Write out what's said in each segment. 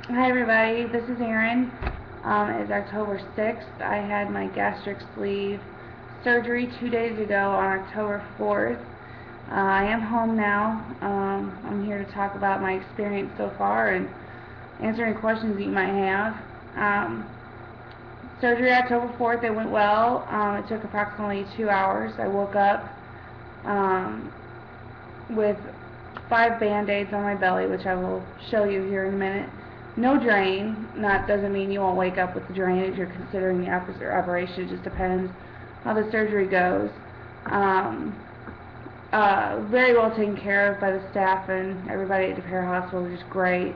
Hi everybody, this is Erin. It's October 6th. I had my gastric sleeve surgery 2 days ago on October 4th. I am home now. I'm here to talk about my experience so far and answer any questions that you might have. Surgery October 4th, it went well. It took approximately 2 hours. I woke up with 5 band-aids on my belly, which I will show you here in a minute. No drain. That doesn't mean you won't wake up with the drain if you're considering the operation. It just depends how the surgery goes. Very well taken care of by the staff and everybody at DePere Hospital, which is great.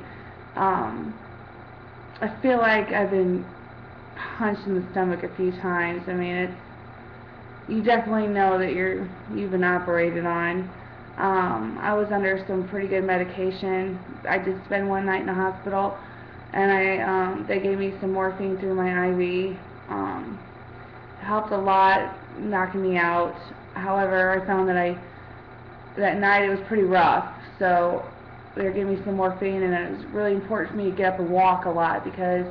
I feel like I've been punched in the stomach a few times. I mean, you definitely know that you've been operated on. I was under some pretty good medication. I did spend one night in the hospital, and they gave me some morphine through my IV. It helped a lot, knocking me out. However, I found that that night it was pretty rough, so they gave me some morphine, and it was really important for me to get up and walk a lot because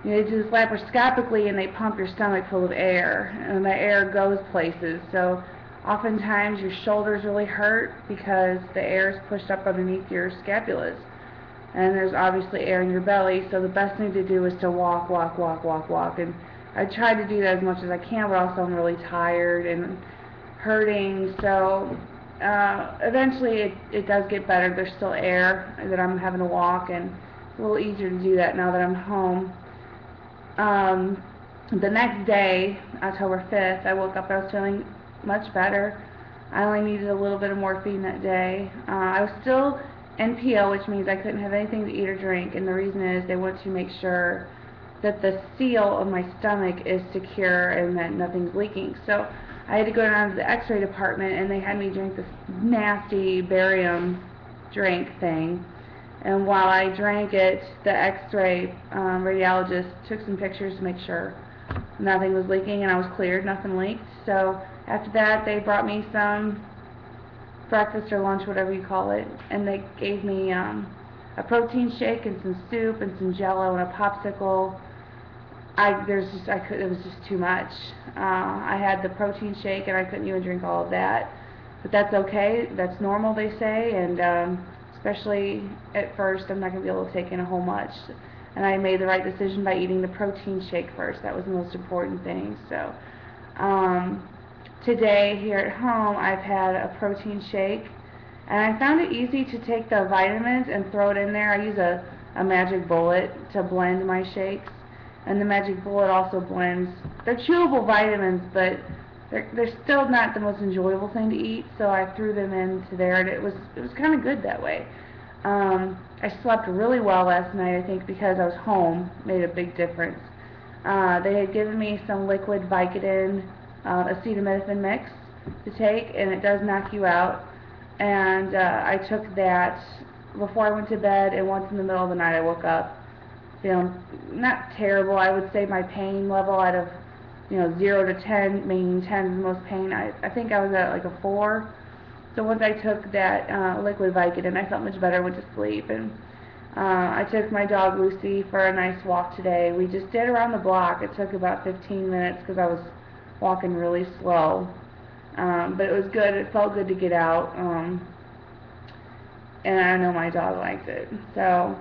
they do this laparoscopically and they pump your stomach full of air, and the air goes places. So oftentimes your shoulders really hurt because the air is pushed up underneath your scapulas, and there's obviously air in your belly. So the best thing to do is to walk, walk, walk, walk, walk. And I try to do that as much as I can, but also I'm really tired and hurting. So eventually it does get better. There's still air that I'm having to walk, and it's a little easier to do that now that I'm home. The next day, October 5th, I woke up, I was feeling much better. I only needed a little bit of morphine that day. I was still NPO, which means I couldn't have anything to eat or drink, and the reason is they want to make sure that the seal of my stomach is secure and that nothing's leaking. So I had to go down to the x-ray department, and they had me drink this nasty barium drink thing. And while I drank it, the x-ray radiologist took some pictures to make sure nothing was leaking, and I was cleared, nothing leaked. So after that, they brought me some breakfast or lunch, whatever you call it, and they gave me a protein shake and some soup and some Jello and a popsicle. It was just too much. I had the protein shake, and I couldn't even drink all of that. But that's okay. That's normal, they say, and especially at first, I'm not going to be able to take in a whole much. And I made the right decision by eating the protein shake first. That was the most important thing. So today here at home, I've had a protein shake, and I found it easy to take the vitamins and throw it in there. I use a magic bullet to blend my shakes, and the magic bullet also blends. They're chewable vitamins, but they're still not the most enjoyable thing to eat, so I threw them into there, and it was kind of good that way. I slept really well last night, I think, because I was home. Made a big difference. They had given me some liquid Vicodin acetaminophen mix to take, and it does knock you out. And I took that before I went to bed, and once in the middle of the night I woke up feeling not terrible. I would say my pain level out of 0 to 10, meaning 10 is the most pain. I think I was at like a 4. So once I took that liquid Vicodin, I felt much better, went to sleep. And I took my dog Lucy for a nice walk today. We just did around the block. It took about 15 minutes because I was walking really slow. But it was good. It felt good to get out. And I know my dog liked it. So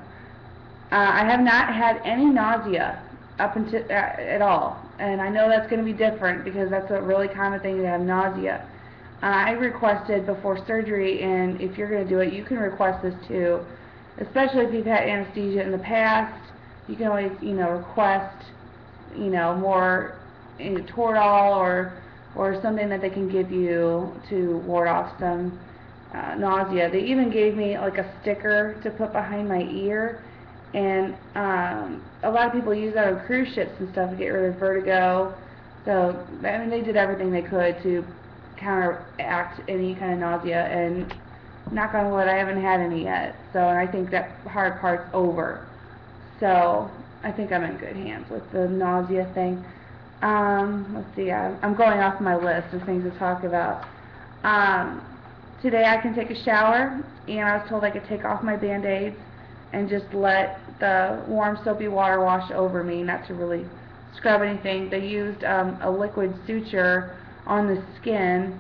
I have not had any nausea up until at all. And I know that's going to be different because that's a really common thing to have nausea. I requested before surgery, and if you're going to do it, you can request this too, especially if you've had anesthesia in the past. You can always, request, more Toradol or something that they can give you to ward off some nausea. They even gave me like a sticker to put behind my ear, and a lot of people use that on cruise ships and stuff to get rid of vertigo. So I mean, they did everything they could to counteract any kind of nausea, and knock on wood, I haven't had any yet. So, and I think that hard part's over. So I think I'm in good hands with the nausea thing. Let's see, I'm going off my list of things to talk about. Today I can take a shower, and I was told I could take off my Band-Aids and just let the warm soapy water wash over me, not to really scrub anything. They used a liquid suture on the skin.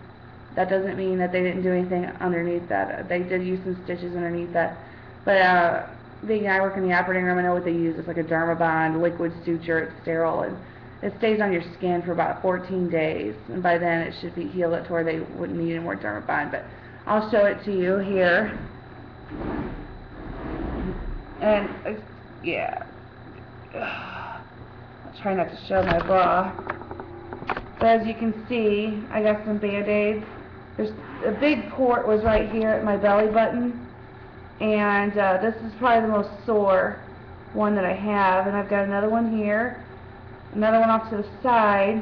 That doesn't mean that they didn't do anything underneath that. They did use some stitches underneath that. But being I work in the operating room, I know what they use. It's like a Dermabond liquid suture. It's sterile, and it stays on your skin for about 14 days. And by then it should be healed to where they wouldn't need any more Dermabond. But I'll show it to you here. And yeah, I'll try not to show my bra. But as you can see, I got some Band-Aids. There's a big port was right here at my belly button, and this is probably the most sore one that I have. And I've got another one here, another one off to the side.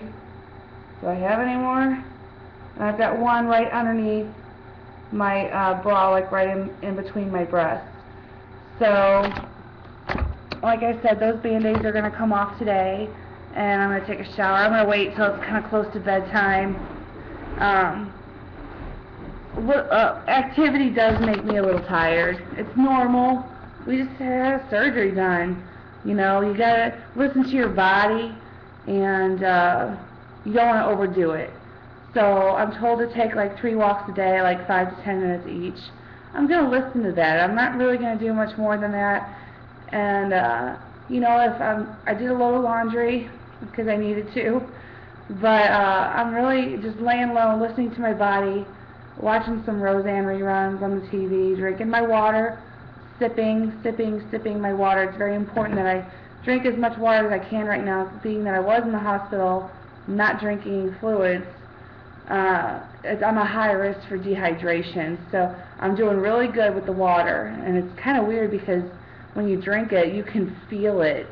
Do I have any more? And I've got one right underneath my bra, like right in between my breasts. So, like I said, those Band-Aids are going to come off today, and I'm going to take a shower. I'm going to wait till it's kind of close to bedtime. Activity does make me a little tired. It's normal. We just had surgery done. You know, you got to listen to your body, and you don't want to overdo it. So I'm told to take like 3 walks a day, like 5 to 10 minutes each. I'm going to listen to that. I'm not really going to do much more than that. And, you know, if I did a load of laundry because I needed to. But I'm really just laying low, listening to my body, watching some Roseanne reruns on the TV, drinking my water, sipping my water. It's very important that I drink as much water as I can right now, being that I was in the hospital, not drinking fluids. I'm a high risk for dehydration, so I'm doing really good with the water. And it's kind of weird because when you drink it, you can feel it.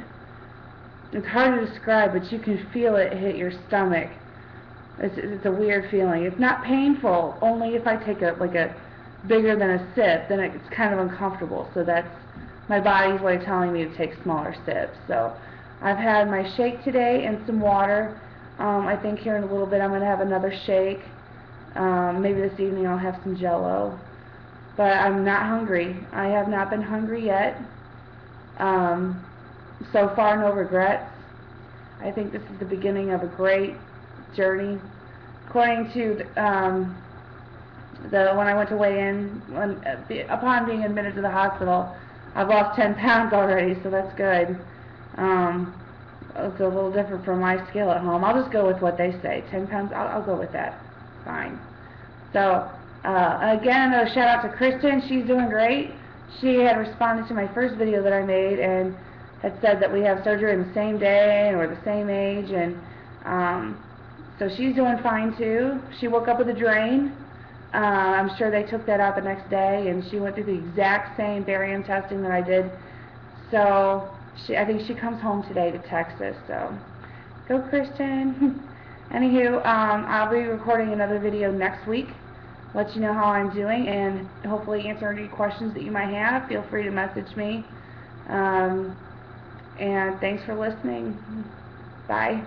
It's hard to describe, but you can feel it hit your stomach. It's a weird feeling. It's not painful, only if I take a bigger than a sip, then it's kind of uncomfortable. So that's my body's way of telling me to take smaller sips. So I've had my shake today and some water. I think here in a little bit I'm going to have another shake. Maybe this evening I'll have some Jell-O. But I'm not hungry. I have not been hungry yet. So far, no regrets. I think this is the beginning of a great journey. According to when I went to weigh in, upon being admitted to the hospital, I've lost 10 pounds already, so that's good. It's a little different from my scale at home. I'll just go with what they say. 10 pounds, I'll go with that. Fine. So, again, another shout out to Kristen. She's doing great. She had responded to my first video that I made and had said that we have surgery in the same day and we're the same age, and so she's doing fine too. She woke up with a drain. I'm sure they took that out the next day, and she went through the exact same barium testing that I did. So I think she comes home today to Texas. So go Kristen. Anywho, I'll be recording another video next week. Let you know how I'm doing, and hopefully answer any questions that you might have. Feel free to message me. And thanks for listening. Bye.